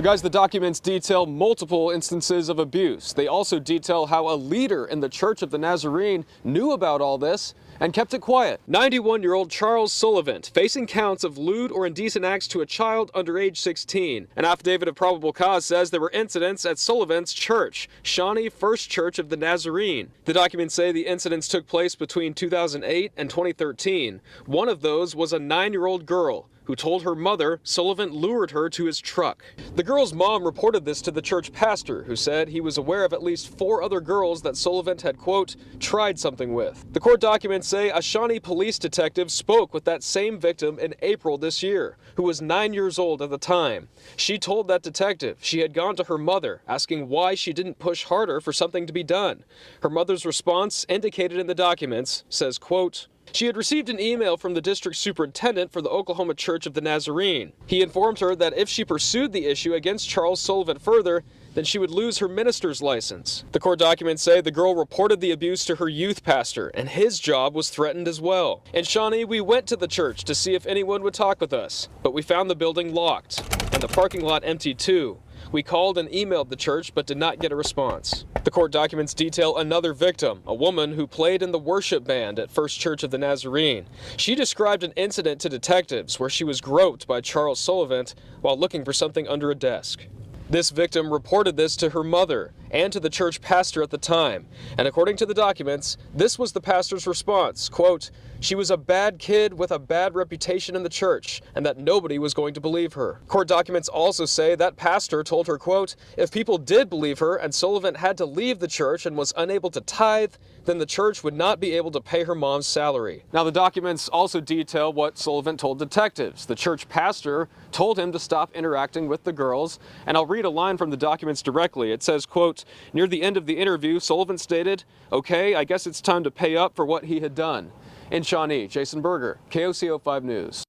Guys, the documents detail multiple instances of abuse. They also detail how a leader in the Church of the Nazarene knew about all this and kept it quiet. 91-year-old Charles Sullivan facing counts of lewd or indecent acts to a child under age 16. An affidavit of probable cause says there were incidents at Sullivan's church, Shawnee First Church of the Nazarene. The documents say the incidents took place between 2008 and 2013. One of those was a 9-year-old girl who told her mother Sullivan lured her to his truck. The girl's mom reported this to the church pastor, who said he was aware of at least 4 other girls that Sullivan had, quote, tried something with. The court documents say a Shawnee police detective spoke with that same victim in April this year, who was 9 years old at the time. She told that detective she had gone to her mother, asking why she didn't push harder for something to be done. Her mother's response, indicated in the documents, says, quote, she had received an email from the district superintendent for the Oklahoma Church of the Nazarene. He informed her that if she pursued the issue against Charles Sullivan further, then she would lose her minister's license. The court documents say the girl reported the abuse to her youth pastor, and his job was threatened as well. In Shawnee, we went to the church to see if anyone would talk with us, but we found the building locked, and the parking lot empty too. We called and emailed the church, but did not get a response. The court documents detail another victim, a woman who played in the worship band at First Church of the Nazarene. She described an incident to detectives where she was groped by Charles Sullivan while looking for something under a desk. This victim reported this to her mother and to the church pastor at the time. And according to the documents, this was the pastor's response, quote, she was a bad kid with a bad reputation in the church, and that nobody was going to believe her. Court documents also say that pastor told her, quote, if people did believe her and Sullivan had to leave the church and was unable to tithe, then the church would not be able to pay her mom's salary. Now, the documents also detail what Sullivan told detectives. The church pastor told him to stop interacting with the girls, and I'll read a line from the documents directly. It says, quote, near the end of the interview, Sullivan stated, okay, I guess it's time to pay up for what he had done. In Shawnee, Jason Berger, KOCO 5 News.